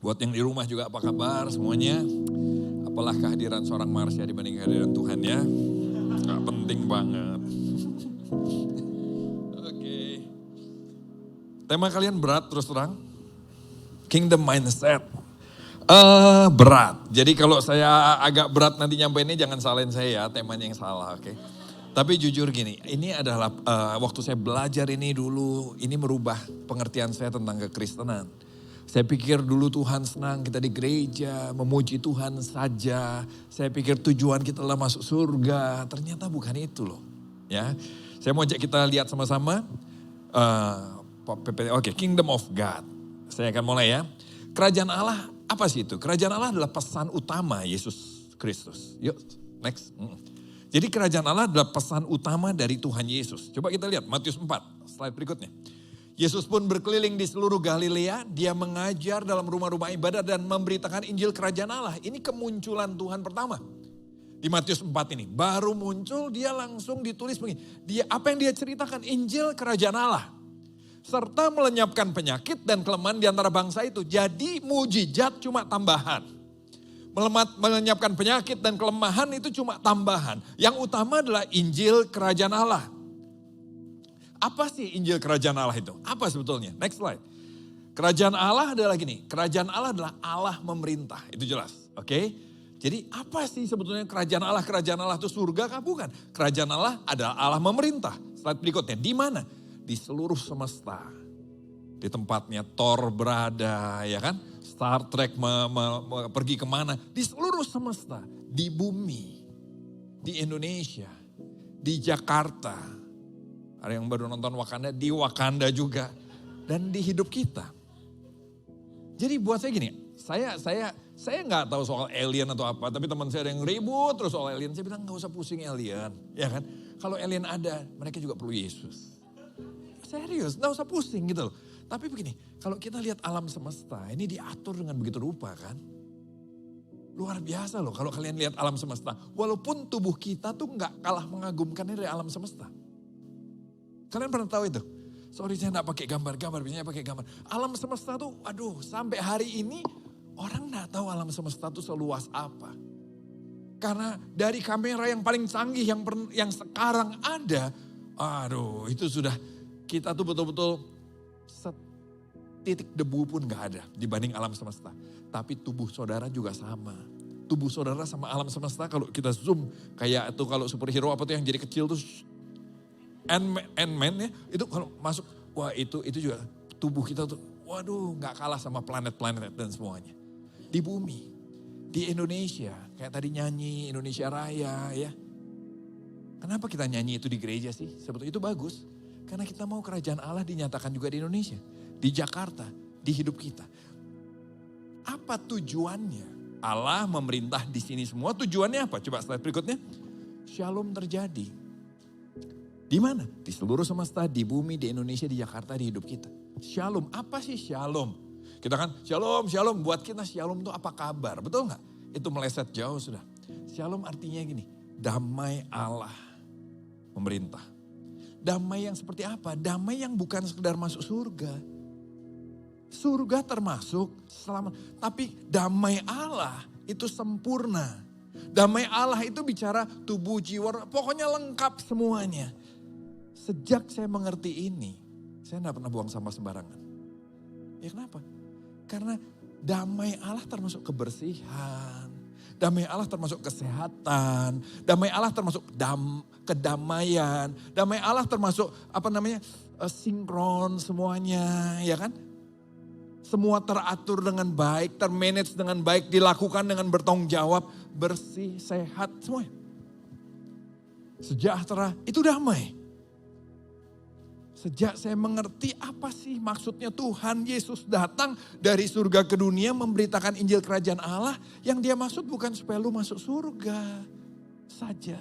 Buat yang di rumah juga apa kabar semuanya? Apalah kehadiran seorang Marsha dibanding kehadiran Tuhan ya. Gak penting banget. Oke. Tema kalian berat terus terang. Kingdom mindset. Berat. Jadi kalau saya agak berat nanti nyampeinnya jangan salahin saya ya, temanya yang salah, oke. Tapi jujur gini, ini adalah waktu saya belajar ini dulu, ini merubah pengertian saya tentang kekristenan. Saya pikir dulu Tuhan senang kita di gereja, memuji Tuhan saja. Saya pikir tujuan kita adalah masuk surga, ternyata bukan itu loh. Ya, saya mau ajak kita lihat sama-sama. Oke, Kingdom of God. Saya akan mulai ya. Kerajaan Allah apa sih itu? Kerajaan Allah adalah pesan utama Yesus Kristus. Yuk, next. Jadi kerajaan Allah adalah pesan utama dari Tuhan Yesus. Coba kita lihat Matius 4, slide berikutnya. Yesus pun berkeliling di seluruh Galilea, dia mengajar dalam rumah-rumah ibadat dan memberitakan Injil kerajaan Allah. Ini kemunculan Tuhan pertama. Di Matius 4 ini, baru muncul dia langsung ditulis begini. Apa yang dia ceritakan? Injil kerajaan Allah. Serta melenyapkan penyakit dan kelemahan di antara bangsa itu. Jadi mujizat cuma tambahan. Melenyapkan penyakit dan kelemahan itu cuma tambahan. Yang utama adalah Injil kerajaan Allah. Apa sih Injil kerajaan Allah itu? Apa sebetulnya? Next slide. Kerajaan Allah adalah gini. Kerajaan Allah adalah Allah memerintah. Itu jelas. Oke. Jadi apa sih sebetulnya kerajaan Allah? Kerajaan Allah itu surga kah? Bukan. Kerajaan Allah adalah Allah memerintah. Slide berikutnya. Di mana? Di seluruh semesta. Di tempatnya Thor berada, ya kan? Star Trek pergi kemana? Di seluruh semesta. Di bumi. Di Indonesia. Di Jakarta. Ada yang baru nonton Wakanda, di Wakanda juga. Dan di hidup kita. Jadi buat saya gini, saya nggak tahu soal alien atau apa, tapi teman saya ada yang ribut terus soal alien. Saya bilang nggak usah pusing alien, ya kan? Kalau alien ada, mereka juga perlu Yesus. Serius, nggak usah pusing gitu loh. Tapi begini, kalau kita lihat alam semesta, ini diatur dengan begitu rupa kan. Luar biasa loh kalau kalian lihat alam semesta. Walaupun tubuh kita tuh nggak kalah mengagumkannya dari alam semesta. Kalian pernah tahu itu? Sorry saya gak pakai gambar-gambar, biasanya pakai gambar. Alam semesta tuh, aduh sampai hari ini orang gak tahu alam semesta tuh seluas apa. Karena dari kamera yang paling canggih yang sekarang ada, aduh itu sudah kita tuh betul-betul setitik debu pun gak ada dibanding alam semesta. Tapi tubuh saudara juga sama. Tubuh saudara sama alam semesta kalau kita zoom kayak itu kalau superhero apa tuh yang jadi kecil tuh Ant-Man ya, itu kalau masuk, wah itu juga tubuh kita tuh, waduh gak kalah sama planet-planet dan semuanya. Di bumi, di Indonesia, kayak tadi nyanyi Indonesia Raya ya. Kenapa kita nyanyi itu di gereja sih? Sebetulnya itu bagus, karena kita mau kerajaan Allah dinyatakan juga di Indonesia, di Jakarta, di hidup kita. Apa tujuannya? Allah memerintah di sini semua, tujuannya apa? Coba slide berikutnya. Shalom terjadi. Di mana? Di seluruh semesta, di bumi, di Indonesia, di Jakarta, di hidup kita. Shalom, apa sih shalom? Kita kan shalom, shalom. Buat kita shalom itu apa kabar? Betul gak? Itu meleset jauh sudah. Shalom artinya gini, damai Allah memerintah. Damai yang seperti apa? Damai yang bukan sekedar masuk surga. Surga termasuk selamat. Tapi damai Allah itu sempurna. Damai Allah itu bicara tubuh, jiwa, pokoknya lengkap semuanya. Sejak saya mengerti ini, saya gak pernah buang sampah sembarangan. Ya kenapa? Karena damai Allah termasuk kebersihan. Damai Allah termasuk kesehatan. Damai Allah termasuk kedamaian. Damai Allah termasuk sinkron semuanya, ya kan? Semua teratur dengan baik, termanage dengan baik, dilakukan dengan bertanggung jawab, bersih, sehat, semuanya. Sejahtera, itu damai. Sejak saya mengerti apa sih maksudnya Tuhan Yesus datang dari surga ke dunia memberitakan Injil Kerajaan Allah. Yang dia maksud bukan supaya lu masuk surga saja.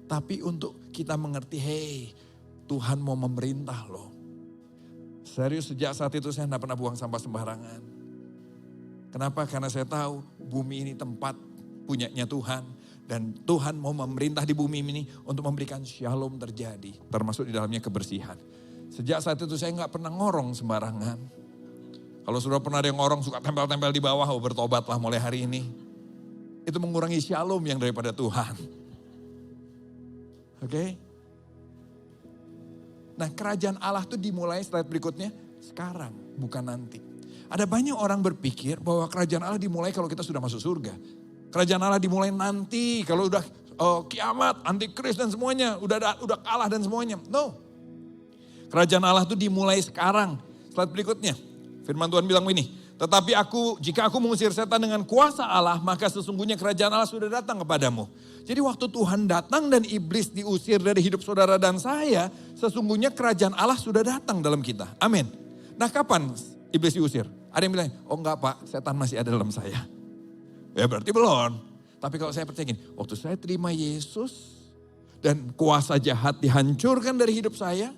Tapi untuk kita mengerti, hey Tuhan mau memerintah loh. Serius sejak saat itu saya tidak pernah buang sampah sembarangan. Kenapa? Karena saya tahu bumi ini tempat punyanya Tuhan. Dan Tuhan mau memerintah di bumi ini untuk memberikan shalom terjadi. Termasuk di dalamnya kebersihan. Sejak saat itu saya nggak pernah ngorong sembarangan. Kalau sudah pernah ada yang orang suka tempel-tempel di bawah, oh bertobatlah mulai hari ini. Itu mengurangi shalom yang daripada Tuhan. Oke? Nah, kerajaan Allah itu dimulai slide berikutnya sekarang, bukan nanti. Ada banyak orang berpikir bahwa kerajaan Allah dimulai kalau kita sudah masuk surga. Kerajaan Allah dimulai nanti kalau udah kiamat, antikris dan semuanya, udah kalah dan semuanya. No. Kerajaan Allah itu dimulai sekarang. Slide berikutnya. Firman Tuhan bilang ini, tetapi jika aku mengusir setan dengan kuasa Allah, maka sesungguhnya kerajaan Allah sudah datang kepadamu. Jadi waktu Tuhan datang dan iblis diusir dari hidup saudara dan saya, sesungguhnya kerajaan Allah sudah datang dalam kita. Amin. Nah, kapan iblis diusir? Ada yang bilang, oh enggak Pak, setan masih ada dalam saya. Ya berarti belum. Tapi kalau saya percaya gini, waktu saya terima Yesus dan kuasa jahat dihancurkan dari hidup saya,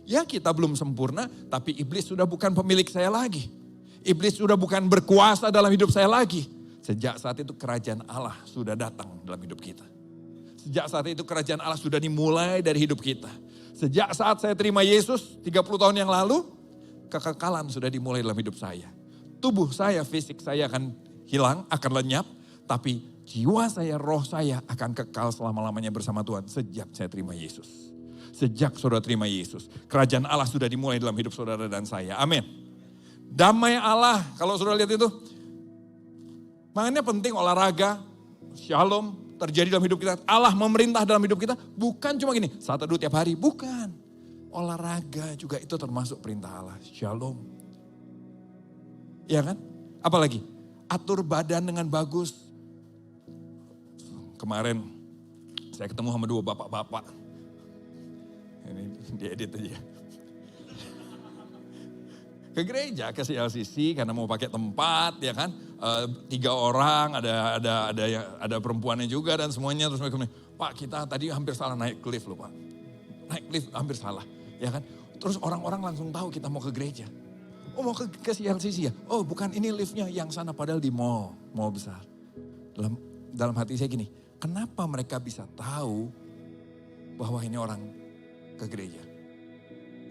ya kita belum sempurna, tapi iblis sudah bukan pemilik saya lagi. Iblis sudah bukan berkuasa dalam hidup saya lagi. Sejak saat itu kerajaan Allah sudah datang dalam hidup kita. Sejak saat itu kerajaan Allah sudah dimulai dari hidup kita. Sejak saat saya terima Yesus 30 tahun yang lalu, kekekalan sudah dimulai dalam hidup saya. Tubuh saya, fisik saya akan hilang, akan lenyap. Tapi jiwa saya, roh saya akan kekal selama-lamanya bersama Tuhan sejak saya terima Yesus. Sejak saudara terima Yesus. Kerajaan Allah sudah dimulai dalam hidup saudara dan saya. Amin. Damai Allah, kalau saudara lihat itu. Makanya penting olahraga, shalom terjadi dalam hidup kita. Allah memerintah dalam hidup kita. Bukan cuma gini, 1 2 tiap hari. Bukan. Olahraga juga itu termasuk perintah Allah. Shalom. Iya kan? Apalagi? Atur badan dengan bagus. Kemarin saya ketemu sama 2 bapak-bapak. Ini diedit aja. Ke gereja, ke CLCC karena mau pakai tempat ya kan. 3 orang, ada perempuannya juga dan semuanya. Terus mereka bilang, Pak kita tadi hampir salah naik lift loh Pak. Naik lift hampir salah ya kan. Terus orang-orang langsung tahu kita mau ke gereja. Oh mau ke CLCC ya? Oh bukan ini liftnya yang sana padahal di mall besar. Dalam hati saya gini, kenapa mereka bisa tahu bahwa ini orang ke gereja?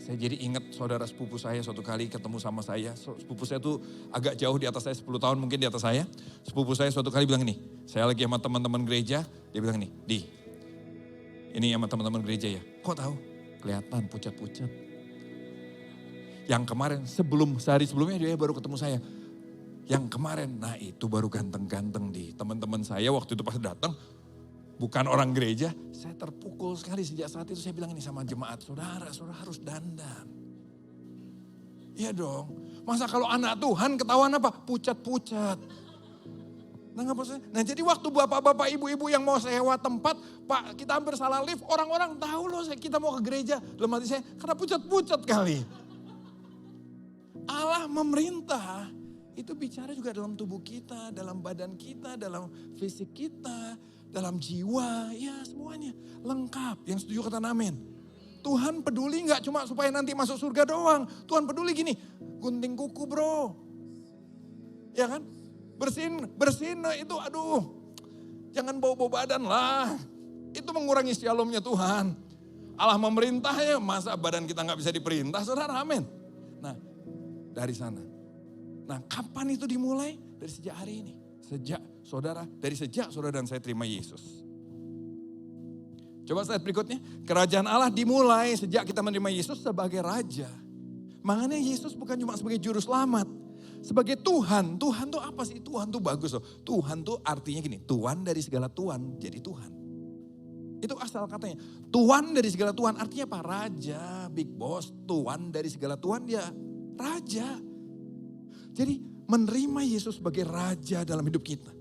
Saya jadi ingat saudara sepupu saya suatu kali ketemu sama saya. Sepupu saya tuh agak jauh di atas saya, 10 tahun mungkin di atas saya. Sepupu saya suatu kali bilang ini, saya lagi sama teman-teman gereja. Dia bilang ini sama teman-teman gereja ya. Kok tahu? Kelihatan pucat-pucat. Yang kemarin sehari sebelumnya dia baru ketemu saya. Yang kemarin, nah itu baru ganteng-ganteng teman-teman saya waktu itu pas datang. Bukan orang gereja, saya terpukul sekali sejak saat itu saya bilang ini sama jemaat. Saudara harus dandan. Iya dong. Masa kalau anak Tuhan ketahuan apa? Pucat-pucat. Nah jadi waktu bapak-bapak ibu-ibu yang mau sewa tempat, Pak kita hampir salah lift, orang-orang tahu loh kita mau ke gereja. Dalam hati saya, karena pucat-pucat kali. Allah memerintah, itu bicara juga dalam tubuh kita, dalam badan kita, dalam fisik kita, dalam jiwa, ya semuanya lengkap. Yang setuju kata amin. Tuhan peduli gak cuma supaya nanti masuk surga doang. Tuhan peduli gini, gunting kuku bro. Ya kan? Bersihin itu aduh. Jangan bawa-bawa badan lah. Itu mengurangi shalomnya Tuhan. Allah memerintah ya, masa badan kita gak bisa diperintah, saudara amin. Nah dari sana. Nah kapan itu dimulai? Dari sejak hari ini. Dari sejak saudara dan saya terima Yesus. Coba slide berikutnya. Kerajaan Allah dimulai sejak kita menerima Yesus sebagai Raja. Makanya Yesus bukan cuma sebagai Juru Selamat. Sebagai Tuhan. Tuhan tuh apa sih? Tuhan tuh bagus loh. Tuhan tuh artinya gini. Tuan dari segala Tuan jadi Tuhan. Itu asal katanya. Tuan dari segala Tuan artinya apa? Raja, big boss. Tuan dari segala Tuan dia Raja. Jadi menerima Yesus sebagai Raja dalam hidup kita.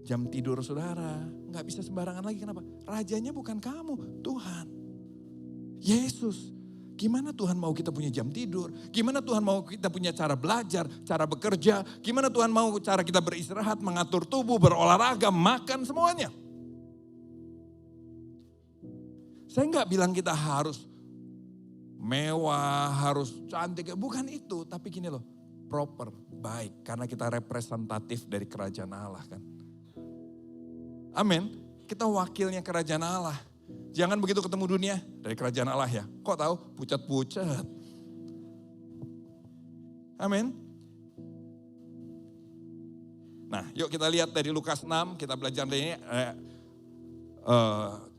Jam tidur saudara, gak bisa sembarangan lagi, kenapa? Rajanya bukan kamu, Tuhan. Yesus, gimana Tuhan mau kita punya jam tidur? Gimana Tuhan mau kita punya cara belajar, cara bekerja? Gimana Tuhan mau cara kita beristirahat, mengatur tubuh, berolahraga, makan, semuanya? Saya gak bilang kita harus mewah, harus cantik, bukan itu. Tapi gini loh, proper, baik. Karena kita representatif dari kerajaan Allah kan. Amin. Kita wakilnya kerajaan Allah. Jangan begitu ketemu dunia dari kerajaan Allah ya. Kok tahu? Pucat-pucat. Amin. Nah, yuk kita lihat dari Lukas 6, kita belajar dari ini.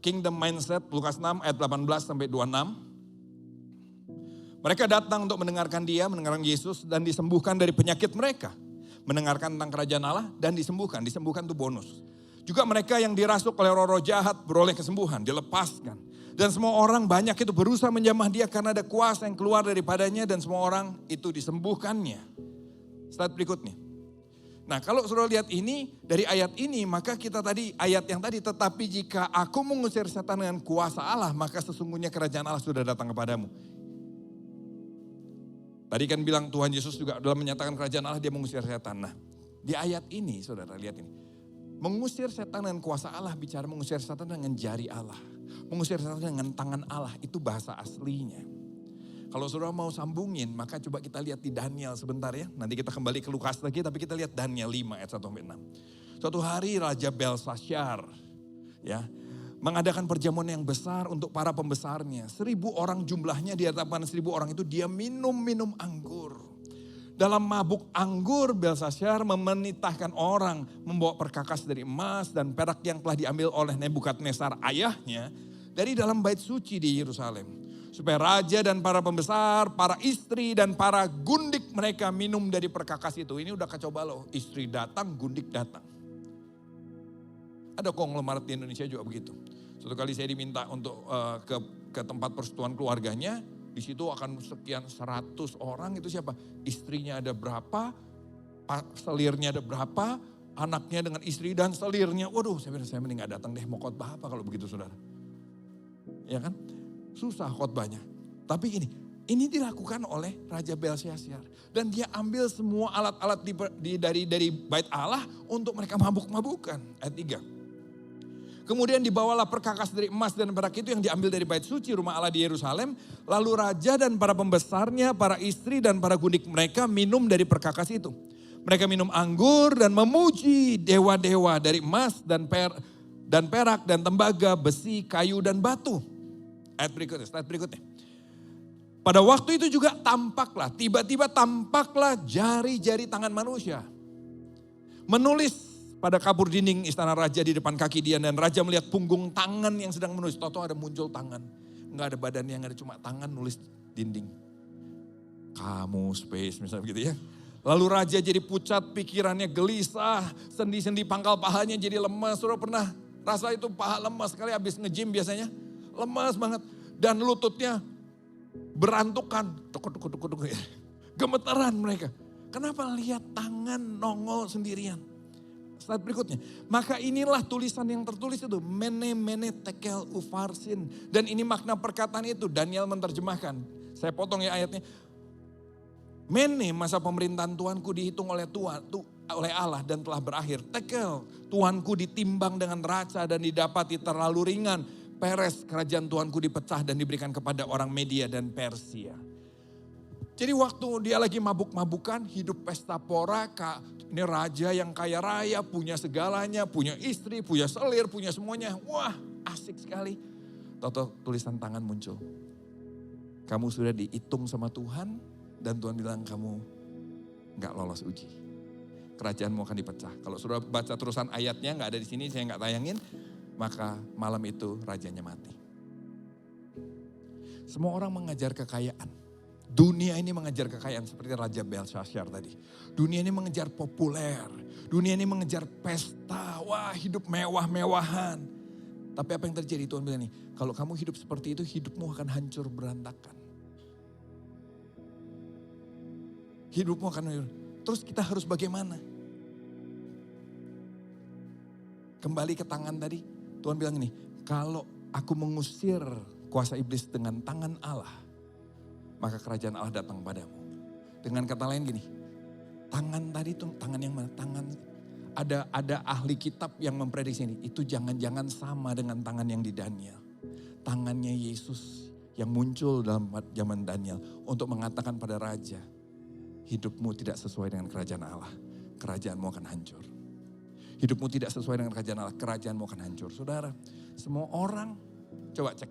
Kingdom Mindset, Lukas 6 ayat 18 sampai 26. Mereka datang untuk mendengarkan dia, mendengarkan Yesus dan disembuhkan dari penyakit mereka. Mendengarkan tentang kerajaan Allah dan disembuhkan. Disembuhkan itu bonus. Juga mereka yang dirasuk oleh roh-roh jahat beroleh kesembuhan, dilepaskan. Dan semua orang banyak itu berusaha menjamah dia karena ada kuasa yang keluar daripadanya dan semua orang itu disembuhkannya. Slide berikutnya. Nah, kalau saudara lihat ini, dari ayat ini, maka kita tadi, ayat yang tadi, tetapi jika aku mengusir setan dengan kuasa Allah, maka sesungguhnya kerajaan Allah sudah datang kepadamu. Tadi kan bilang Tuhan Yesus juga dalam menyatakan kerajaan Allah, dia mengusir setan. Nah, di ayat ini, saudara lihat ini. Mengusir setan dengan kuasa Allah, bicara mengusir setan dengan jari Allah. Mengusir setan dengan tangan Allah, itu bahasa aslinya. Kalau saudara mau sambungin, maka coba kita lihat di Daniel sebentar ya. Nanti kita kembali ke Lukas lagi, tapi kita lihat Daniel 5 ayat 1-6. Suatu hari Raja Belsasyar ya, mengadakan perjamuan yang besar untuk para pembesarnya. 1.000 orang jumlahnya, di hadapan 1.000 orang itu dia minum anggur. Dalam mabuk anggur, Belsasyar memenitahkan orang membawa perkakas dari emas dan perak yang telah diambil oleh Nebukadnezar ayahnya dari dalam bait suci di Yerusalem. Supaya raja dan para pembesar, para istri dan para gundik mereka minum dari perkakas itu. Ini udah kacau balau, istri datang, gundik datang. Ada konglomerat di Indonesia juga begitu. Suatu kali saya diminta untuk ke tempat persetujuan keluarganya. Di situ akan sekian 100 orang, itu siapa? Istrinya ada berapa, selirnya ada berapa, anaknya dengan istri dan selirnya. Waduh, saya mending gak datang deh, mau khotbah apa kalau begitu saudara. Ya kan? Susah khotbahnya. Tapi ini dilakukan oleh Raja Belsasyar. Dan dia ambil semua alat-alat dari bait Allah untuk mereka mabuk-mabukan. Ayat 3. Kemudian dibawalah perkakas dari emas dan perak itu yang diambil dari bait suci rumah Allah di Yerusalem. Lalu raja dan para pembesarnya, para istri dan para gundik mereka minum dari perkakas itu. Mereka minum anggur dan memuji dewa-dewa dari emas dan perak dan tembaga, besi, kayu dan batu. Ayat berikutnya, slide berikutnya. Pada waktu itu juga tiba-tiba tampaklah jari-jari tangan manusia. Menulis pada kapur dinding istana raja di depan kaki dia. Dan raja melihat punggung tangan yang sedang menulis. Toto ada muncul tangan. Enggak ada badannya, enggak ada cuma tangan nulis dinding. Kamu space misalnya begitu ya. Lalu raja jadi pucat, pikirannya gelisah. Sendi-sendi pangkal pahanya jadi lemas. Saudara pernah rasa itu paha lemas sekali habis nge-gym biasanya. Lemas banget. Dan lututnya berantukan. Tuk. Gemeteran mereka. Kenapa lihat tangan nongol sendirian? Slide berikutnya. Maka inilah tulisan yang tertulis itu. Mene tekel ufarsin. Dan ini makna perkataan itu. Daniel menerjemahkan. Saya potong ya ayatnya. Mene masa pemerintahan Tuanku dihitung oleh oleh Allah dan telah berakhir. Tekel Tuanku ditimbang dengan raca dan didapati terlalu ringan. Peres kerajaan Tuanku dipecah dan diberikan kepada orang Media dan Persia. Jadi waktu dia lagi mabuk-mabukan, hidup pesta pora, ini raja yang kaya raya, punya segalanya, punya istri, punya selir, punya semuanya. Wah, asik sekali. Toto tulisan tangan muncul. Kamu sudah dihitung sama Tuhan dan Tuhan bilang kamu gak lolos uji. Kerajaanmu akan dipecah. Kalau sudah baca terusan ayatnya, gak ada di sini, saya gak tayangin. Maka malam itu rajanya mati. Semua orang mengejar kekayaan. Dunia ini mengejar kekayaan seperti Raja Belsasyar tadi. Dunia ini mengejar populer. Dunia ini mengejar pesta. Wah, hidup mewah-mewahan. Tapi apa yang terjadi? Tuhan bilang nih, kalau kamu hidup seperti itu, hidupmu akan hancur berantakan. Hidupmu akan hancur. Terus kita harus bagaimana? Kembali ke tangan tadi. Tuhan bilang ini, kalau aku mengusir kuasa iblis dengan tangan Allah, maka kerajaan Allah datang padamu. Dengan kata lain gini, tangan tadi itu tangan yang mana? Tangan, ada ahli kitab yang memprediksi ini, itu jangan-jangan sama dengan tangan yang di Daniel. Tangannya Yesus yang muncul dalam zaman Daniel untuk mengatakan pada raja, hidupmu tidak sesuai dengan kerajaan Allah, kerajaanmu akan hancur. Hidupmu tidak sesuai dengan kerajaan Allah, kerajaanmu akan hancur. Saudara, semua orang, coba cek,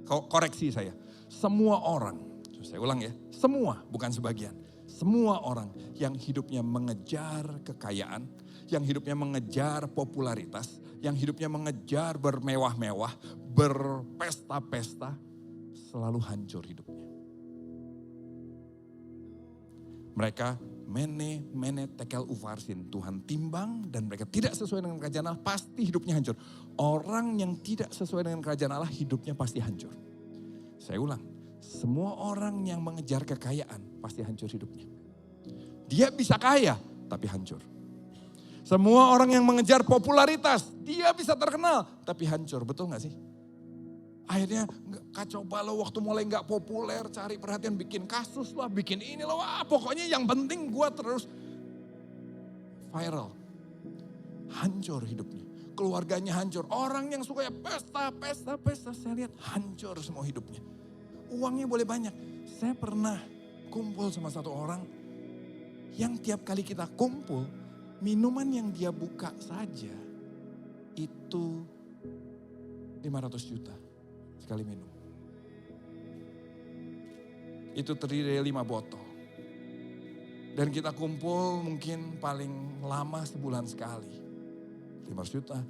koreksi saya. Semua orang, saya ulang ya, semua bukan sebagian. Semua orang yang hidupnya mengejar kekayaan, yang hidupnya mengejar popularitas, yang hidupnya mengejar bermewah-mewah, berpesta-pesta, selalu hancur hidupnya. Mereka mene tekel ufarsin, Tuhan timbang dan mereka tidak sesuai dengan kerajaan Allah, pasti hidupnya hancur. Orang yang tidak sesuai dengan kerajaan Allah, hidupnya pasti hancur. Saya ulang, semua orang yang mengejar kekayaan pasti hancur hidupnya. Dia bisa kaya tapi hancur. Semua orang yang mengejar popularitas, dia bisa terkenal tapi hancur, betul gak sih? Akhirnya kacau balau waktu mulai gak populer, cari perhatian, bikin kasus lah, bikin ini lah. Wah, pokoknya yang penting gue terus viral. Hancur hidupnya, keluarganya hancur. Orang yang suka ya pesta, saya lihat hancur semua hidupnya. Uangnya boleh banyak. Saya pernah kumpul sama satu orang yang tiap kali kita kumpul, minuman yang dia buka saja itu 500 juta. Sekali minum. Itu terdiri dari 5 botol. Dan kita kumpul mungkin paling lama sebulan sekali. 500 juta.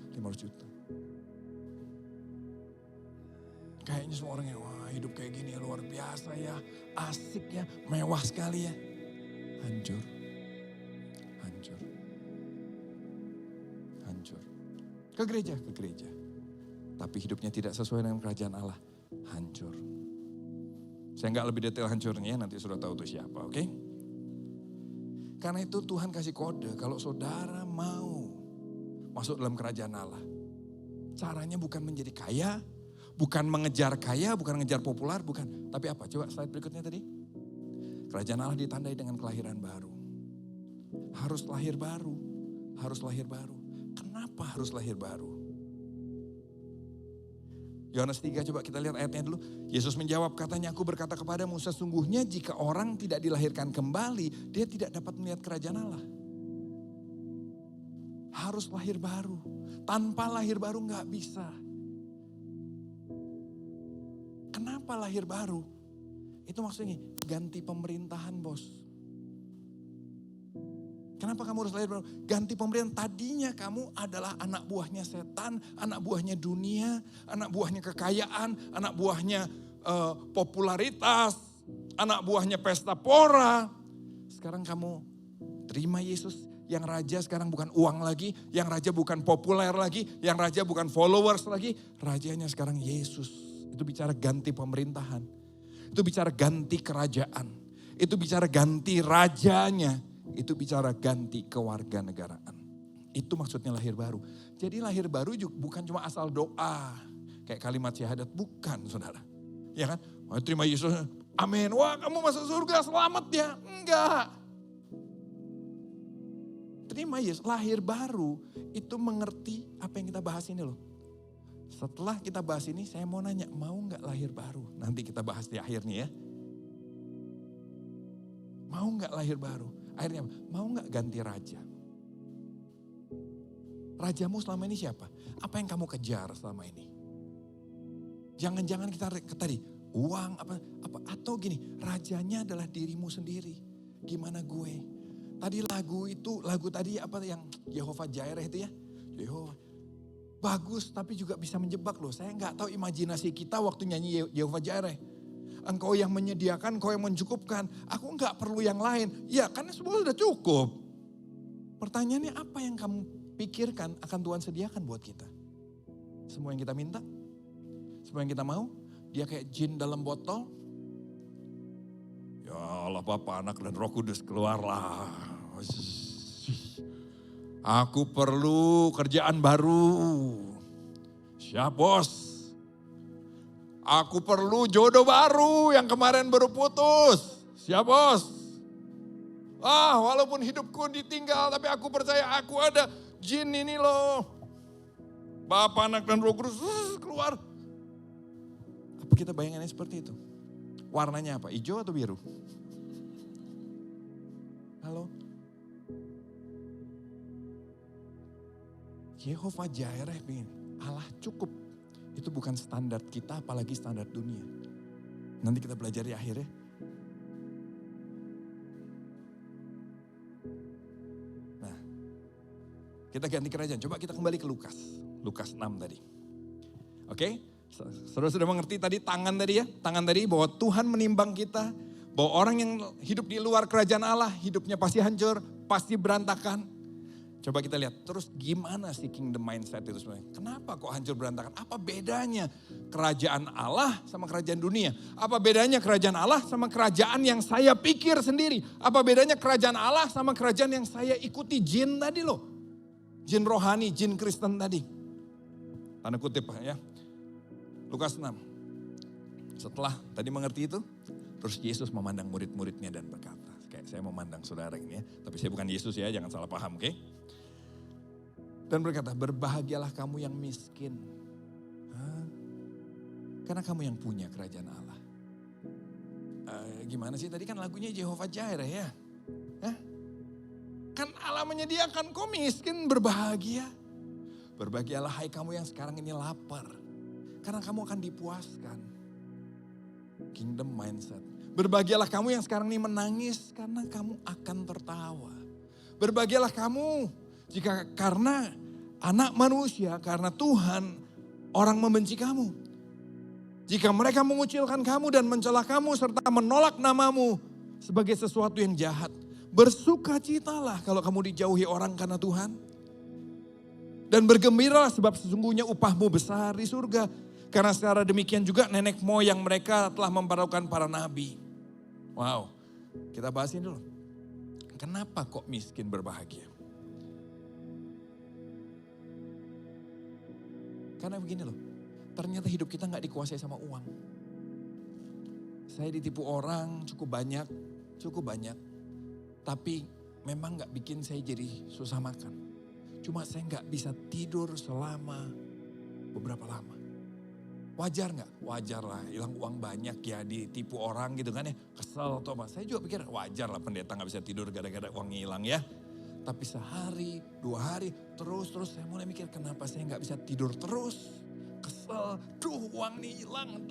Kayaknya semua orang ya, wah hidup kayak gini ya luar biasa ya. Asik ya, mewah sekali ya. Hancur. Ke gereja. Tapi hidupnya tidak sesuai dengan kerajaan Allah, hancur. Saya nggak lebih detail hancurnya, nanti sudah tahu itu siapa, oke? Karena itu Tuhan kasih kode, kalau saudara mau masuk dalam kerajaan Allah, caranya bukan menjadi kaya, bukan mengejar kaya, bukan mengejar populer, bukan. Tapi apa? Coba slide berikutnya tadi. Kerajaan Allah ditandai dengan kelahiran baru. Harus lahir baru. Kenapa harus lahir baru? Yohanes 3, coba kita lihat ayatnya dulu. Yesus menjawab, katanya, aku berkata kepadamu, sesungguhnya jika orang tidak dilahirkan kembali, dia tidak dapat melihat kerajaan Allah. Harus lahir baru. Tanpa lahir baru gak bisa. Kenapa lahir baru? Itu maksudnya ganti pemerintahan, bos. Kenapa kamu harus lahir baru? Ganti pemberian. Tadinya kamu adalah anak buahnya setan, anak buahnya dunia, anak buahnya kekayaan, anak buahnya popularitas, anak buahnya pesta pora. Sekarang kamu terima Yesus, yang raja sekarang bukan uang lagi, yang raja bukan populer lagi, yang raja bukan followers lagi. Rajanya sekarang Yesus. Itu bicara ganti pemerintahan. Itu bicara ganti kerajaan. Itu bicara ganti rajanya. Itu bicara ganti kewarganegaraan. Itu maksudnya lahir baru. Jadi lahir baru juga bukan cuma asal doa. Kayak kalimat syahadat, bukan saudara. Ya kan? Terima Yesus, amin. Wah kamu masuk surga, selamat ya. Enggak. Terima Yesus, lahir baru itu mengerti apa yang kita bahas ini loh. Setelah kita bahas ini, saya mau nanya, mau gak lahir baru? Nanti kita bahas di akhir nih ya. Mau gak lahir baru? Akhirnya mau gak ganti raja? Rajamu selama ini siapa? Apa yang kamu kejar selama ini? Jangan-jangan kita tadi uang apa atau gini, rajanya adalah dirimu sendiri. Gimana gue? Tadi lagu tadi apa yang Yehova Jireh itu ya? Yehova. Bagus tapi juga bisa menjebak loh. Saya nggak tahu imajinasi kita waktu nyanyi Yehova Jireh. Engkau yang menyediakan, engkau yang mencukupkan. Aku nggak perlu yang lain. Ya karena semua sudah cukup. Pertanyaannya apa yang kamu pikirkan akan Tuhan sediakan buat kita? Semua yang kita minta? Semua yang kita mau? Dia kayak jin dalam botol? Ya Allah Bapa, Anak dan Roh Kudus keluarlah. Aku perlu kerjaan baru. Siap bos. Aku perlu jodoh baru yang kemarin baru putus. Siap bos. Walaupun hidupku ditinggal tapi aku percaya aku ada jin ini loh. Bapa, Anak dan Roh Kudus keluar. Apa kita bayangannya seperti itu? Warnanya apa? Hijau atau biru? Halo? Yehova Jireh, Allah cukup. Itu bukan standar kita, apalagi standar dunia. Nanti kita belajar di akhirnya. Kita ganti kerajaan. Coba kita kembali ke Lukas. Lukas 6 tadi. Oke, saudara sudah mengerti tadi tangan tadi ya? Tangan tadi bahwa Tuhan menimbang kita. Bahwa orang yang hidup di luar kerajaan Allah, hidupnya pasti hancur, pasti berantakan. Coba kita lihat, terus gimana sih kingdom mindset itu sebenarnya? Kenapa kok hancur berantakan? Apa bedanya kerajaan Allah sama kerajaan dunia? Apa bedanya kerajaan Allah sama kerajaan yang saya pikir sendiri? Apa bedanya kerajaan Allah sama kerajaan yang saya ikuti jin tadi loh? Jin rohani, jin Kristen tadi. Tanda kutip ya. Lukas 6. Setelah tadi mengerti itu, terus Yesus memandang murid-muridnya dan berkata, kayak saya memandang saudara ini ya, tapi saya bukan Yesus ya, jangan salah paham, oke? Dan berkata, berbahagialah kamu yang miskin. Karena kamu yang punya kerajaan Allah. Gimana sih, tadi kan lagunya Jehovah Jireh ya. Kan Allah menyediakan, kok miskin berbahagia. Berbahagialah hai kamu yang sekarang ini lapar. Karena kamu akan dipuaskan. Kingdom mindset. Berbahagialah kamu yang sekarang ini menangis karena kamu akan tertawa. Berbahagialah kamu jika karena anak manusia, karena Tuhan orang membenci kamu. Jika mereka mengucilkan kamu dan mencela kamu serta menolak namamu sebagai sesuatu yang jahat. Bersukacitalah kalau kamu dijauhi orang karena Tuhan. Dan bergembiralah sebab sesungguhnya upahmu besar di surga. Karena secara demikian juga nenek moyang mereka telah memperlakukan para nabi. Wow, kita bahas ini dulu. Kenapa kok miskin berbahagia? Karena begini loh, ternyata hidup kita gak dikuasai sama uang. Saya ditipu orang cukup banyak. Tapi memang gak bikin saya jadi susah makan. Cuma saya gak bisa tidur selama beberapa lama. Wajar gak? Wajar lah, hilang uang banyak ya, ditipu orang gitu kan ya. Kesel atau apa. Saya juga pikir wajar lah pendeta gak bisa tidur gara-gara uang hilang ya. Tapi sehari, 2 hari, terus saya mulai mikir kenapa saya gak bisa tidur terus. Kesel, uang nih hilang,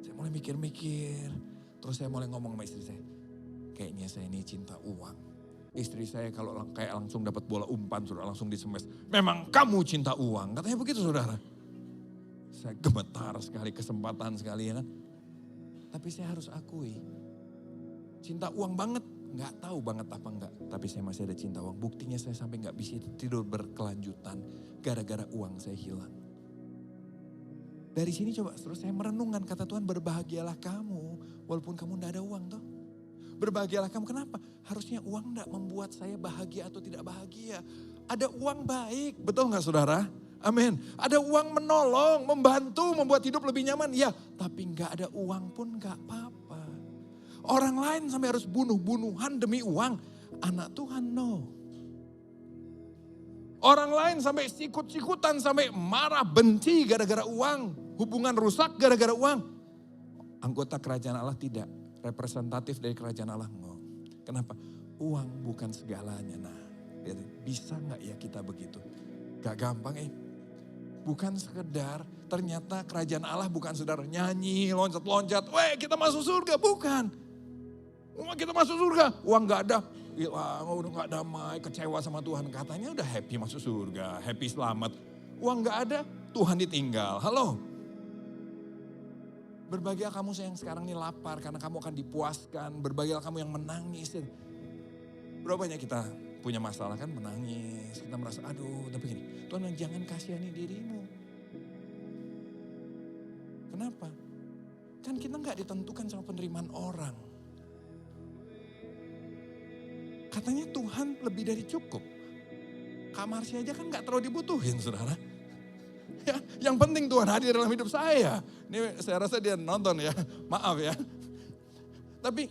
Saya mulai mikir-mikir. Terus saya mulai ngomong sama istri saya. Kayaknya saya ini cinta uang. Istri saya kalau kayak langsung dapat bola umpan, sudah langsung disemes. Memang kamu cinta uang, katanya begitu saudara. Saya gemetar sekali, kesempatan sekali ya kan. Tapi saya harus akui, cinta uang banget, nggak tahu banget apa enggak. Tapi saya masih ada cinta uang. Buktinya saya sampai nggak bisa tidur berkelanjutan gara-gara uang saya hilang. Dari sini coba terus saya merenungkan kata Tuhan, berbahagialah kamu walaupun kamu nggak ada uang toh. Berbahagialah kamu, kenapa? Harusnya uang nggak membuat saya bahagia atau tidak bahagia. Ada uang baik, betul nggak saudara? Amin. Ada uang menolong, membantu, membuat hidup lebih nyaman. Ya, tapi nggak ada uang pun nggak apa-apa. Orang lain sampai harus bunuh-bunuhan demi uang. Anak Tuhan no. Orang lain sampai sikut-sikutan, sampai marah, benci gara-gara uang. Hubungan rusak gara-gara uang. Anggota kerajaan Allah tidak. Representatif dari kerajaan Allah no. Kenapa? Uang bukan segalanya. Nah, bisa nggak ya kita begitu? Gak gampang Bukan sekedar ternyata kerajaan Allah bukan sekedar nyanyi, loncat-loncat. Weh kita masuk surga, bukan. Kita masuk surga, uang gak ada. Hilang, udah gak damai, kecewa sama Tuhan. Katanya udah happy masuk surga, happy selamat. Uang gak ada, Tuhan ditinggal. Halo. Berbahagia kamu yang sekarang ini lapar karena kamu akan dipuaskan. Berbahagia kamu yang menangis. Berapa banyak kita punya masalah kan, menangis. Kita merasa aduh, tapi gini. Tuhan bilang jangan kasihani dirimu. Kenapa? Kan kita gak ditentukan sama penerimaan orang. Katanya Tuhan lebih dari cukup. Kak Marsya aja kan gak terlalu dibutuhin saudara. Ya, yang penting Tuhan hadir dalam hidup saya. Ini saya rasa dia nonton ya, maaf ya. Tapi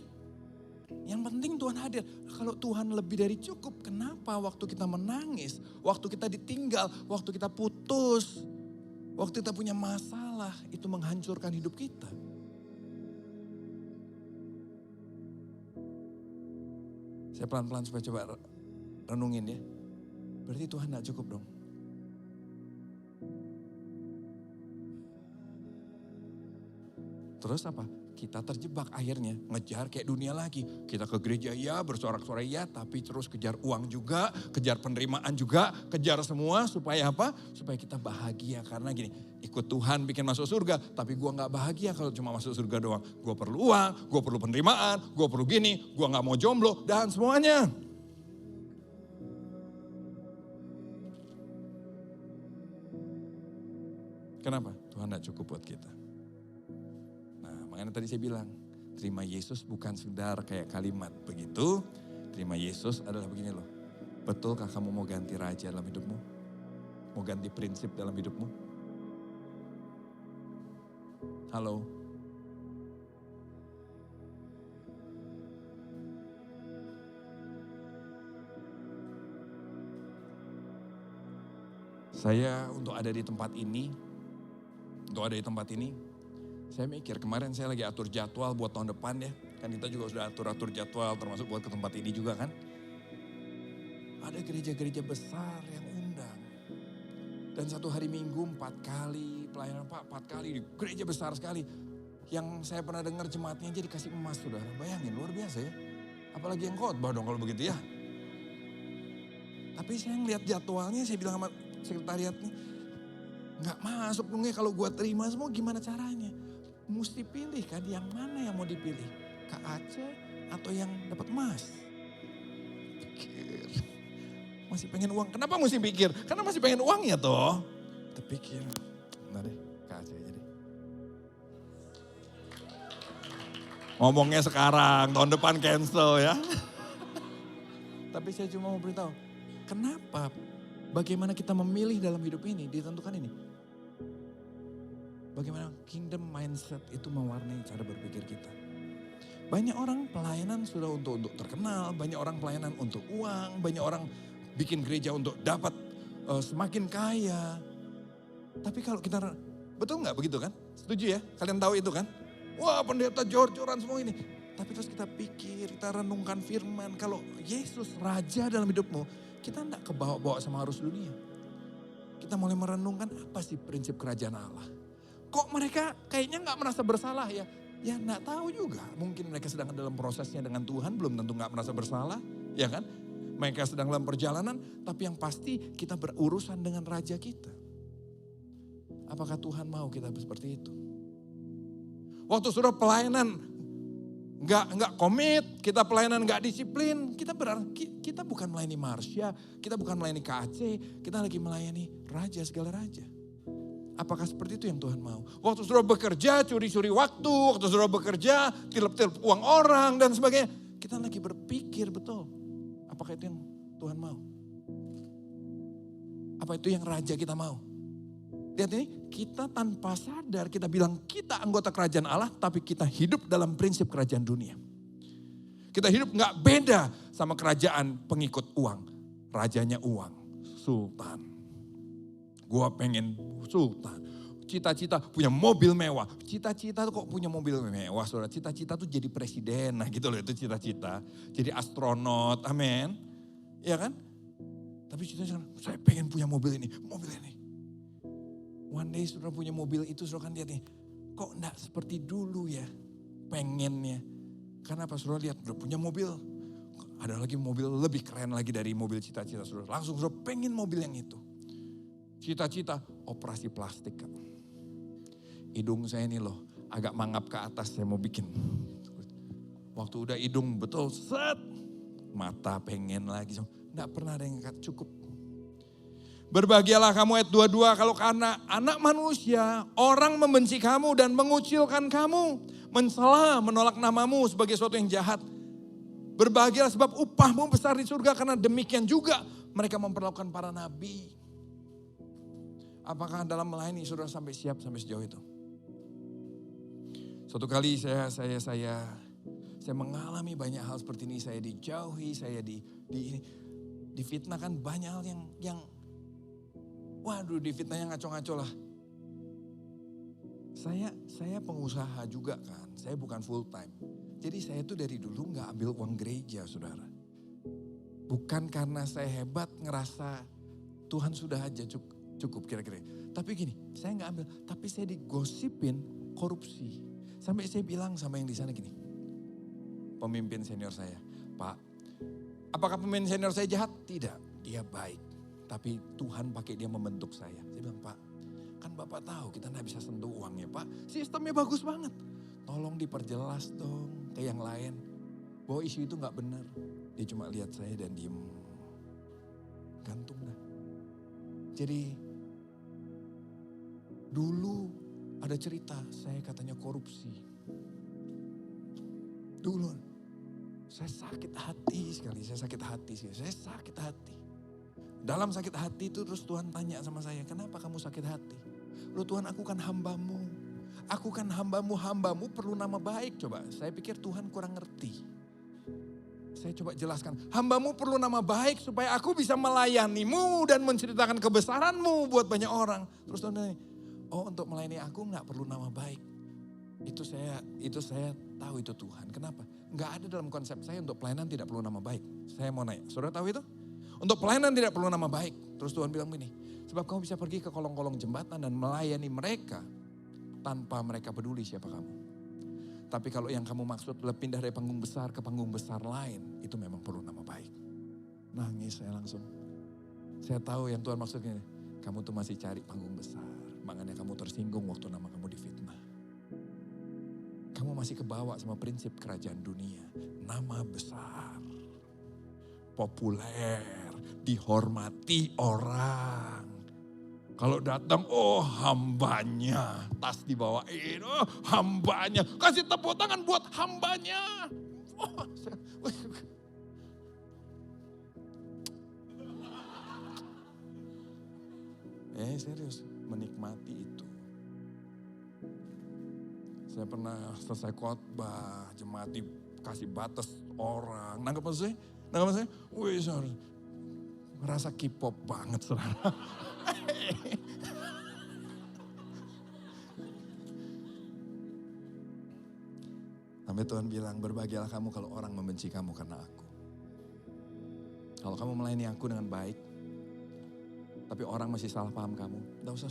yang penting Tuhan hadir. Kalau Tuhan lebih dari cukup, kenapa waktu kita menangis, waktu kita ditinggal, waktu kita putus, waktu kita punya masalah, itu menghancurkan hidup kita. Saya pelan-pelan supaya coba renungin ya. Berarti Tuhan gak cukup dong. Terus apa? kita terjebak akhirnya. Ngejar kayak dunia lagi. Kita ke gereja ya, bersorak-sorai ya, tapi terus kejar uang juga, kejar penerimaan juga, kejar semua supaya apa? Supaya kita bahagia. Karena gini, ikut Tuhan bikin masuk surga, tapi gue gak bahagia kalau cuma masuk surga doang. Gue perlu uang, gue perlu penerimaan, gue perlu gini, gue gak mau jomblo, dan semuanya. Kenapa? Tuhan gak cukup buat kita. Nah, makanya tadi saya bilang, terima Yesus bukan sekedar kayak kalimat begitu. Terima Yesus adalah begini loh. Betulkah kamu mau ganti raja dalam hidupmu? Mau ganti prinsip dalam hidupmu? Halo? Saya untuk ada di tempat ini, saya mikir kemarin saya lagi atur jadwal buat tahun depan ya. Kan kita juga sudah atur jadwal termasuk buat ke tempat ini juga kan. Ada gereja-gereja besar yang undang. Dan satu hari Minggu 4 kali pelayanan Pak, 4 kali di gereja besar sekali. Yang saya pernah dengar jemaatnya aja dikasih emas saudara. Bayangin luar biasa ya. Apalagi yang khotbah dong kalau begitu ya. Tapi saya ngeliat jadwalnya saya bilang sama sekretariat nih. Nggak masuk dong ya kalau gue terima semua gimana caranya. Mesti pilih kan yang mana yang mau dipilih. Kak Aceh atau yang dapat emas. Pikir. Masih pengen uang. Kenapa mesti pikir? Karena masih pengen uang ya toh. Terpikir. Bentar deh Kak Aceh aja deh. Ngomongnya sekarang tahun depan cancel ya. Tapi saya cuma mau beritahu. Kenapa? Bagaimana kita memilih dalam hidup ini ditentukan ini. Bagaimana kingdom mindset itu mewarnai cara berpikir kita. Banyak orang pelayanan sudah untuk terkenal, banyak orang pelayanan untuk uang, banyak orang bikin gereja untuk dapat semakin kaya. Tapi kalau kita, betul nggak begitu kan? Setuju ya? Kalian tahu itu kan? Wah pendeta jor-joran semua ini. Tapi terus kita pikir, kita renungkan firman. Kalau Yesus raja dalam hidupmu, kita enggak kebawa-bawa sama arus dunia. Kita mulai merenungkan apa sih prinsip kerajaan Allah. Kok mereka kayaknya enggak merasa bersalah ya? Ya enggak tahu juga. Mungkin mereka sedang dalam prosesnya dengan Tuhan, belum tentu enggak merasa bersalah. Ya kan? Mereka sedang dalam perjalanan, tapi yang pasti kita berurusan dengan raja kita. Apakah Tuhan mau kita seperti itu? Waktu sudah pelayanan nggak komit, kita pelayanan nggak disiplin, kita bukan melayani Marsha, kita bukan melayani KAC, kita lagi melayani raja segala raja. Apakah seperti itu yang Tuhan mau? Waktu sudah bekerja, curi-curi waktu, waktu sudah bekerja, tilep-tilep uang orang dan sebagainya. Kita lagi berpikir betul, apakah itu yang Tuhan mau? Apa itu yang raja kita mau? Lihat ini, kita tanpa sadar kita bilang kita anggota kerajaan Allah, tapi kita hidup dalam prinsip kerajaan dunia. Kita hidup gak beda sama kerajaan pengikut uang. Rajanya uang, sultan. Gua pengen sultan. Cita-cita punya mobil mewah. Cita-cita tuh kok punya mobil mewah, saudara. Cita-cita tuh jadi presiden, nah gitu loh itu cita-cita. Jadi astronot, amin. Iya kan? Tapi cita-cita, saya pengen punya mobil ini. One day saudara punya mobil itu, saudara kan lihat nih, kok enggak seperti dulu ya pengennya. Karena apa saudara lihat, udah punya mobil, ada lagi mobil lebih keren lagi dari mobil cita-cita saudara. Langsung saudara pengen mobil yang itu. Cita-cita operasi plastik. Hidung saya ini loh, agak mangap ke atas saya mau bikin. Waktu udah hidung betul, set, mata pengen lagi. Enggak pernah ada yang cukup. Berbahagialah kamu ayat 22 kalau karena anak manusia orang membenci kamu dan mengucilkan kamu. Mencela, menolak namamu sebagai sesuatu yang jahat. Berbahagialah sebab upahmu besar di surga karena demikian juga mereka memperlakukan para nabi. Apakah dalam melayani saudara sampai siap sampai sejauh itu? Suatu kali saya mengalami banyak hal seperti ini. Saya dijauhi, saya difitnahkan banyak hal yang waduh difitnahnya ngaco-ngaco lah. Saya pengusaha juga kan, saya bukan full time. Jadi saya tuh dari dulu gak ambil uang gereja saudara. Bukan karena saya hebat ngerasa Tuhan sudah aja cukup kira-kira. Tapi gini, saya gak ambil, tapi saya digosipin korupsi. Sampai saya bilang sama yang di sana gini, pemimpin senior saya, Pak, apakah pemimpin senior saya jahat? Tidak, dia baik. Tapi Tuhan pakai dia membentuk saya. Saya bilang, Pak, kan Bapak tahu kita nggak bisa sentuh uangnya, Pak. Sistemnya bagus banget. Tolong diperjelas dong ke yang lain. Bahwa isu itu nggak benar. Dia cuma lihat saya dan diem. Gantung dah. Jadi dulu ada cerita saya katanya korupsi. Dulu saya sakit hati sekali. Saya sakit hati. Dalam sakit hati itu terus Tuhan tanya sama saya, kenapa kamu sakit hati? Loh Tuhan, aku kan hambamu. Aku kan hambamu perlu nama baik. Coba saya pikir Tuhan kurang ngerti. Saya coba jelaskan, hambamu perlu nama baik supaya aku bisa melayanimu dan menceritakan kebesaranmu buat banyak orang. Terus Tuhan tanya, oh untuk melayani aku gak perlu nama baik. Itu saya tahu itu Tuhan. Kenapa? Gak ada dalam konsep saya untuk pelayanan tidak perlu nama baik. Saya mau nanya, saudara tahu itu? Untuk pelayanan tidak perlu nama baik. Terus Tuhan bilang begini, sebab kamu bisa pergi ke kolong-kolong jembatan dan melayani mereka tanpa mereka peduli siapa kamu. Tapi kalau yang kamu maksud adalah pindah dari panggung besar ke panggung besar lain, itu memang perlu nama baik. Nangis saya langsung. Saya tahu yang Tuhan maksudnya, kamu tuh masih cari panggung besar. Makanya kamu tersinggung waktu nama kamu difitnah. Kamu masih kebawa sama prinsip kerajaan dunia. Nama besar, populer, dihormati orang. Kalau datang, oh hambanya, tas dibawain, oh hambanya. Kasih tepuk tangan buat hambanya. Oh, serius, menikmati itu. Saya pernah selesai khotbah, jemaat dikasih batas orang. Nangkep maksud saya? Wih, ngerasa K-pop banget, saudara. Sampai Tuhan bilang, berbahagialah kamu kalau orang membenci kamu karena aku. Kalau kamu melayani aku dengan baik, tapi orang masih salah paham kamu, gak usah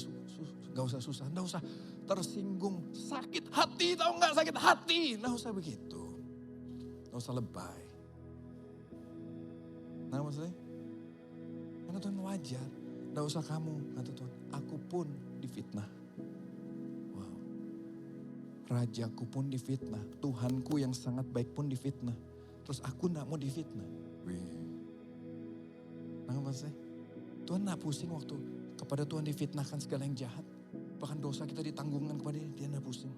susah, gak usah tersinggung, sakit hati, tahu gak sakit hati, gak usah begitu, gak usah lebay. Nah maksudnya, karena Tuhan wajar, gak usah kamu, kata Tuhan, aku pun difitnah. Wow, rajaku pun difitnah, Tuhanku yang sangat baik pun difitnah, terus aku gak mau difitnah. Wih, nah maksudnya, Tuhan gak pusing waktu kepada Tuhan difitnahkan segala yang jahat. Bahkan dosa kita ditanggungkan kepada dia gak pusing.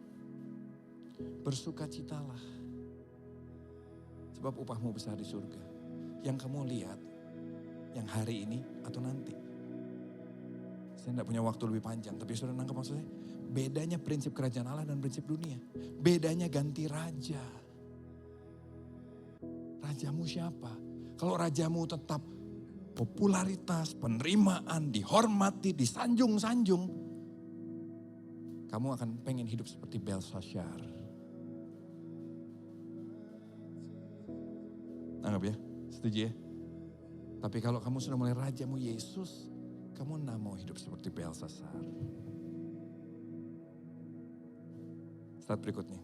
Bersukacitalah. Sebab upahmu besar di surga. Yang kamu lihat, yang hari ini atau nanti. Saya gak punya waktu lebih panjang, tapi sudah nangkep maksudnya. Bedanya prinsip kerajaan Allah dan prinsip dunia. Bedanya ganti raja. Rajamu siapa? Kalau rajamu tetap popularitas, penerimaan, dihormati, disanjung-sanjung, kamu akan pengen hidup seperti Belshazzar. Anggap ya, setuju ya? Tapi kalau kamu sudah mulai rajamu Yesus, kamu gak mau hidup seperti Belshazzar. Slide berikutnya.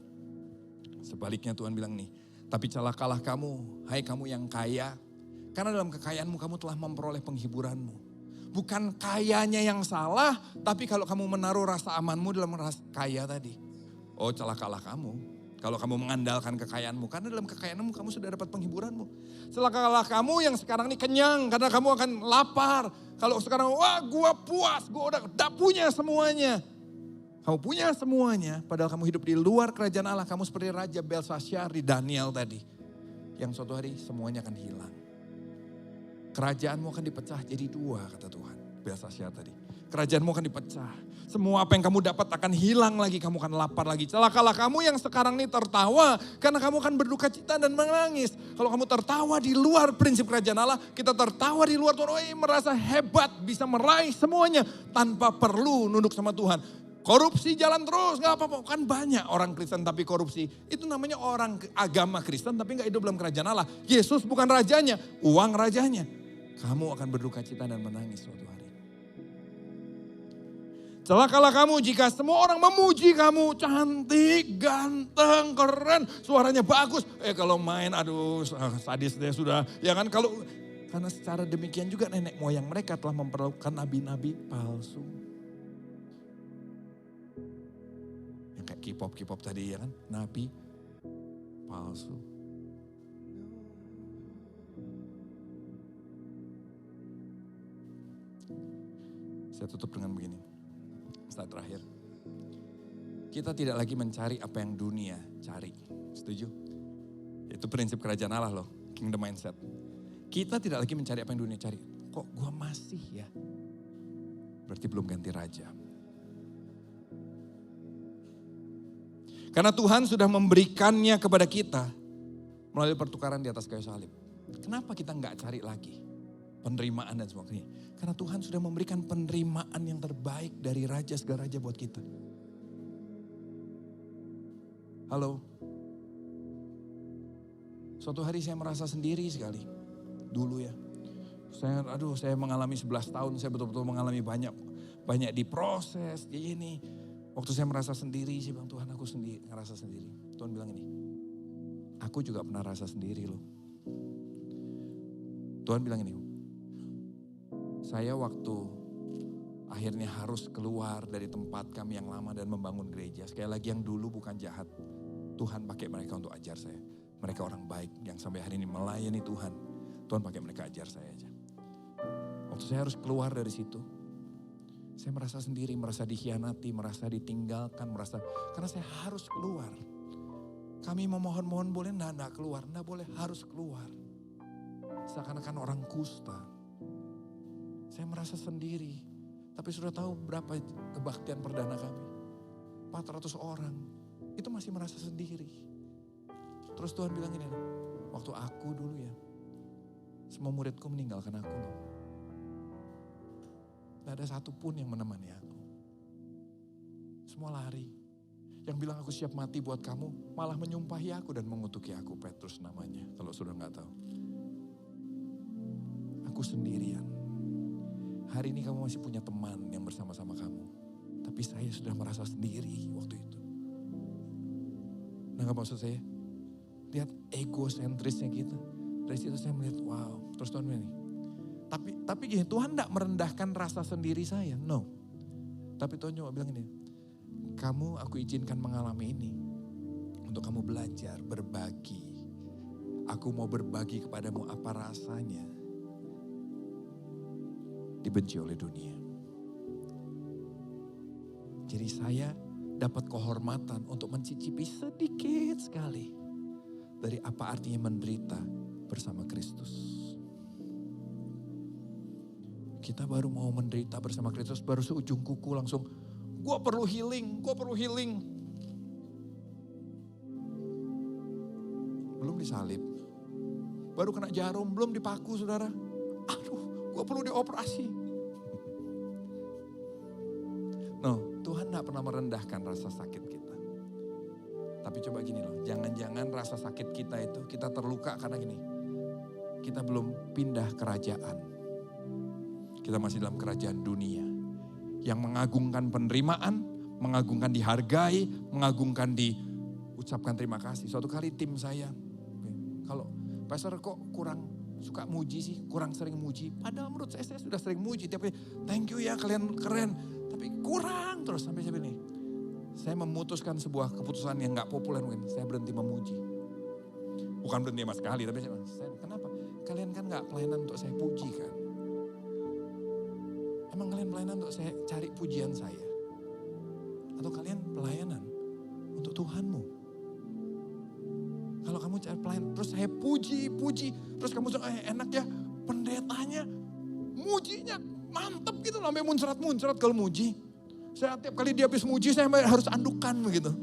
Sebaliknya Tuhan bilang nih, tapi celakalah kamu, hai kamu yang kaya, karena dalam kekayaanmu kamu telah memperoleh penghiburanmu. Bukan kayanya yang salah, tapi kalau kamu menaruh rasa amanmu dalam rasa kaya tadi. Oh celakalah kamu, kalau kamu mengandalkan kekayaanmu. Karena dalam kekayaanmu kamu sudah dapat penghiburanmu. Celakalah kamu yang sekarang ini kenyang, karena kamu akan lapar. Kalau sekarang, wah gua puas, gua udah punya semuanya. Kamu punya semuanya, padahal kamu hidup di luar kerajaan Allah. Kamu seperti Raja Belshazzar di Daniel tadi. Yang suatu hari semuanya akan hilang. Kerajaanmu akan dipecah jadi dua, kata Tuhan. Belshazzar tadi. Kerajaanmu akan dipecah. Semua apa yang kamu dapat akan hilang lagi. Kamu akan lapar lagi. Celakalah kamu yang sekarang ini tertawa. Karena kamu akan berduka cita dan menangis. Kalau kamu tertawa di luar prinsip kerajaan Allah. Kita tertawa di luar Tuhan. Merasa hebat. Bisa meraih semuanya. Tanpa perlu nunduk sama Tuhan. Korupsi jalan terus, gak apa-apa. Kan banyak orang Kristen tapi korupsi. Itu namanya orang agama Kristen tapi gak hidup dalam kerajaan Allah. Yesus bukan rajanya, uang rajanya. Kamu akan berduka cita dan menangis suatu hari. Celakalah kamu jika semua orang memuji kamu. Cantik, ganteng, keren, suaranya bagus. Kalau main aduh sadis dia sudah. Ya kan karena secara demikian juga nenek moyang mereka telah memperlakukan nabi-nabi palsu. Yang kayak K-pop tadi ya kan, nabi palsu. Saya tutup dengan begini. Slide terakhir. Kita tidak lagi mencari apa yang dunia cari. Setuju? Itu prinsip kerajaan Allah loh. Kingdom mindset. Kita tidak lagi mencari apa yang dunia cari. Kok gua masih ya? Berarti belum ganti raja. Karena Tuhan sudah memberikannya kepada kita melalui pertukaran di atas kayu salib. Kenapa kita nggak cari lagi penerimaan dan sebagainya? Karena Tuhan sudah memberikan penerimaan yang terbaik dari raja segala raja buat kita. Halo. Suatu hari saya merasa sendiri sekali. Dulu ya. Saya mengalami 11 tahun, saya betul-betul mengalami banyak diproses, ini. Waktu saya merasa sendiri, saya bilang Tuhan aku sendiri, ngerasa sendiri. Tuhan bilang ini, aku juga pernah rasa sendiri loh. Tuhan bilang ini, saya waktu akhirnya harus keluar dari tempat kami yang lama dan membangun gereja. Sekali lagi yang dulu bukan jahat. Tuhan pakai mereka untuk ajar saya. Mereka orang baik yang sampai hari ini melayani Tuhan. Tuhan pakai mereka ajar saya aja. Waktu saya harus keluar dari situ. Saya merasa sendiri, merasa dikhianati, merasa ditinggalkan, karena saya harus keluar. Kami memohon-mohon boleh enggak keluar, enggak boleh harus keluar. Seakan-akan orang kusta. Saya merasa sendiri. Tapi sudah tahu berapa kebaktian perdana kami. 400 orang. Itu masih merasa sendiri. Terus Tuhan bilang ini, waktu aku dulu ya. Semua muridku meninggalkan aku loh. Gak ada satupun yang menemani aku. Semua lari. Yang bilang aku siap mati buat kamu, malah menyumpahi aku dan mengutuki aku. Petrus namanya, kalau sudah gak tahu. Aku sendirian. Hari ini kamu masih punya teman yang bersama-sama kamu. Tapi saya sudah merasa sendiri waktu itu. Nah, maksud saya, lihat egosentrisnya kita. Dari situ saya melihat, wow. Terus Tuhan bilang, tapi gini, Tuhan tidak merendahkan rasa sendiri saya, no. Tapi Tuhan cuma bilang ini, kamu aku izinkan mengalami ini. Untuk kamu belajar, berbagi. Aku mau berbagi kepadamu apa rasanya dibenci oleh dunia. Jadi saya dapat kehormatan untuk mencicipi sedikit sekali dari apa artinya menderita bersama Kristus. Kita baru mau menderita bersama Kristus, baru seujung kuku langsung, gue perlu healing. Belum disalib, baru kena jarum, belum dipaku saudara. Aduh, gue perlu dioperasi. No, Tuhan gak pernah merendahkan rasa sakit kita. Tapi coba gini loh, jangan-jangan rasa sakit kita itu, kita terluka karena gini. Kita belum pindah kerajaan. Kita masih dalam kerajaan dunia. Yang mengagungkan penerimaan, mengagungkan dihargai, mengagungkan diucapkan terima kasih. Suatu kali tim saya, kalau pastor kok kurang suka muji sih, kurang sering muji. Padahal menurut saya sudah sering muji. Tapi thank you ya kalian keren. Tapi kurang terus sampai ini. Saya memutuskan sebuah keputusan yang gak populer mungkin. Saya berhenti memuji. Bukan berhenti sama sekali, tapi saya kenapa? Kalian kan gak pelayanan untuk saya puji kan? Emang kalian pelayanan untuk saya cari pujian saya? Atau kalian pelayanan untuk Tuhanmu? Kalau kamu cari pelayanan, terus saya puji. Terus kamu enak ya pendetanya, mujinya mantep gitu. Sampai muncrat kalau muji. Saya tiap kali dia habis muji, saya harus andukan begitu.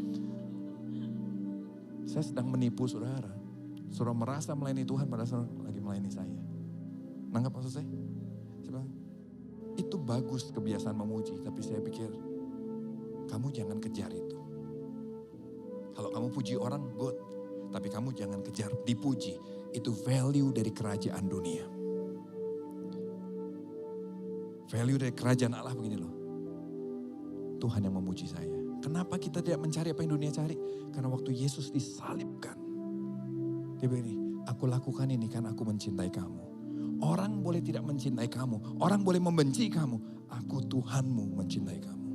Saya sedang menipu saudara. Saudara merasa melayani Tuhan pada saat lagi melayani saya. Nanggap maksud saya? Saya bilang, itu bagus kebiasaan memuji. Tapi saya pikir, kamu jangan kejar itu. Kalau kamu puji orang, good. Tapi kamu jangan kejar dipuji. Itu value dari kerajaan dunia. Value dari kerajaan Allah begini loh. Tuhan yang memuji saya. Kenapa kita tidak mencari apa yang dunia cari? Karena waktu Yesus disalibkan, dia bilang ini, aku lakukan ini karena aku mencintai kamu. Orang boleh tidak mencintai kamu, orang boleh membenci kamu, aku Tuhanmu mencintai kamu.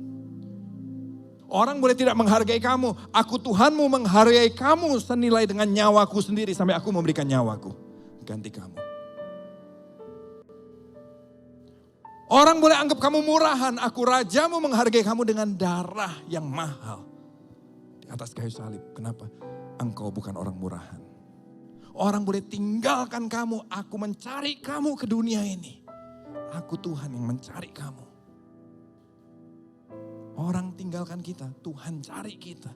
Orang boleh tidak menghargai kamu, aku Tuhanmu menghargai kamu senilai dengan nyawaku sendiri sampai aku memberikan nyawaku ganti kamu. Orang boleh anggap kamu murahan, aku rajamu menghargai kamu dengan darah yang mahal. Di atas kayu salib, kenapa? Engkau bukan orang murahan. Orang boleh tinggalkan kamu, aku mencari kamu ke dunia ini. Aku Tuhan yang mencari kamu. Orang tinggalkan kita, Tuhan cari kita.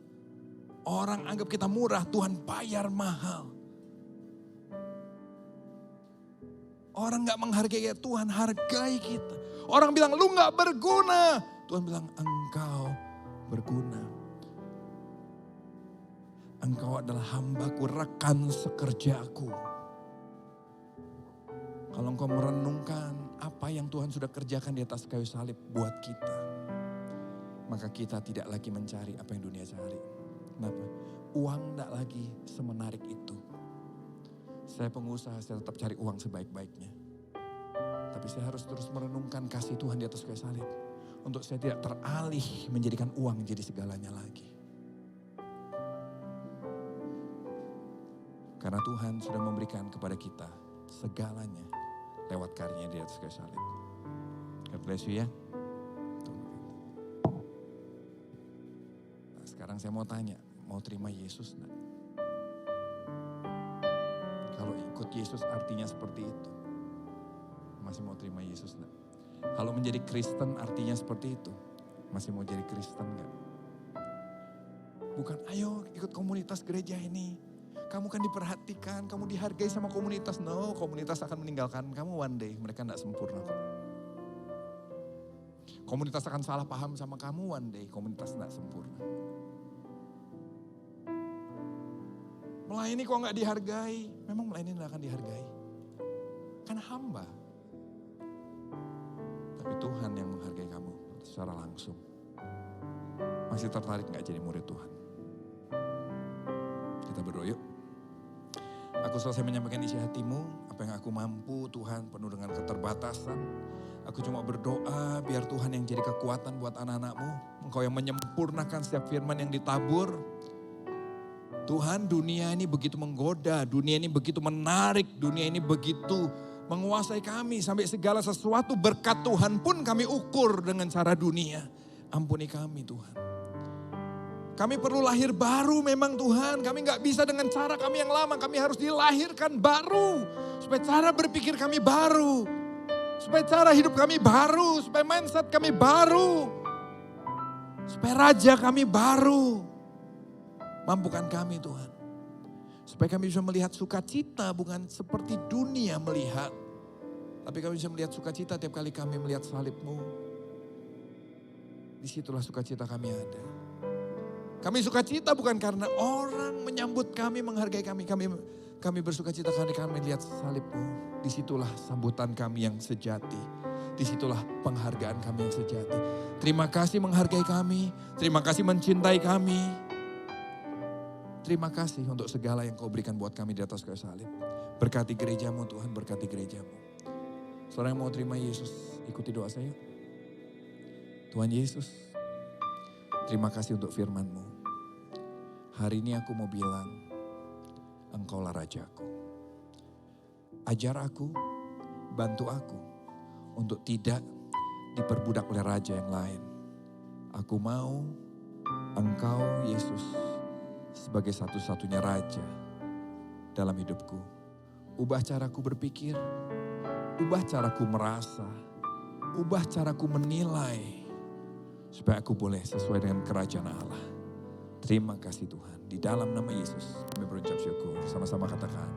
Orang anggap kita murah, Tuhan bayar mahal. Orang gak menghargai kita, Tuhan hargai kita. Orang bilang lu gak berguna, Tuhan bilang engkau berguna. Engkau adalah hambaku, rekan sekerjaku. Kalau engkau merenungkan apa yang Tuhan sudah kerjakan di atas kayu salib buat kita, maka kita tidak lagi mencari apa yang dunia cari. Kenapa? Uang tidak lagi semenarik itu. Saya pengusaha, saya tetap cari uang sebaik-baiknya. Tapi saya harus terus merenungkan kasih Tuhan di atas kayu salib. Untuk saya tidak teralih menjadikan uang jadi segalanya lagi. Karena Tuhan sudah memberikan kepada kita segalanya lewat karyanya di atas kayu salib. God bless you ya. Nah, sekarang saya mau tanya, mau terima Yesus enggak? Kalau ikut Yesus artinya seperti itu. Masih mau terima Yesus enggak? Kalau menjadi Kristen artinya seperti itu. Masih mau jadi Kristen enggak? Bukan ayo ikut komunitas gereja ini. Kamu kan diperhatikan, kamu dihargai sama komunitas. No, komunitas akan meninggalkan kamu one day. Mereka enggak sempurna kok. Komunitas akan salah paham sama kamu one day. Komunitas enggak sempurna. Melayani kok enggak dihargai? Memang melayani enggak akan dihargai. Karena hamba. Tapi Tuhan yang menghargai kamu secara langsung. Masih tertarik enggak jadi murid Tuhan? Kita berdoa yuk. Aku selesai menyampaikan isi hatimu, apa yang aku mampu Tuhan penuh dengan keterbatasan. Aku cuma berdoa biar Tuhan yang jadi kekuatan buat anak-anakmu. Engkau yang menyempurnakan setiap firman yang ditabur. Tuhan, dunia ini begitu menggoda, dunia ini begitu menarik, dunia ini begitu menguasai kami. Sampai segala sesuatu berkat Tuhan pun kami ukur dengan cara dunia. Ampuni kami Tuhan. Kami perlu lahir baru memang Tuhan. Kami gak bisa dengan cara kami yang lama. Kami harus dilahirkan baru. Supaya cara berpikir kami baru. Supaya cara hidup kami baru. Supaya mindset kami baru. Supaya raja kami baru. Mampukan kami Tuhan. Supaya kami bisa melihat sukacita bukan seperti dunia melihat. Tapi kami bisa melihat sukacita tiap kali kami melihat salib-Mu. Disitulah sukacita kami ada. Kami sukacita bukan karena orang menyambut kami, menghargai kami. Kami bersukacita karena kami melihat salib-Mu. Disitulah sambutan kami yang sejati. Disitulah penghargaan kami yang sejati. Terima kasih menghargai kami. Terima kasih mencintai kami. Terima kasih untuk segala yang Kau berikan buat kami di atas kayu salib. Berkati gereja-Mu Tuhan, berkati gereja-Mu. Saudara yang mau terima Yesus, ikuti doa saya. Tuhan Yesus, terima kasih untuk firman-Mu. Hari ini aku mau bilang, Engkaulah Rajaku. Ajar aku, bantu aku untuk tidak diperbudak oleh raja yang lain. Aku mau Engkau Yesus sebagai satu-satunya raja dalam hidupku. Ubah caraku berpikir, ubah caraku merasa, ubah caraku menilai. Supaya aku boleh sesuai dengan kerajaan Allah. Terima kasih Tuhan. Di dalam nama Yesus kami berucap syukur. Sama-sama katakan.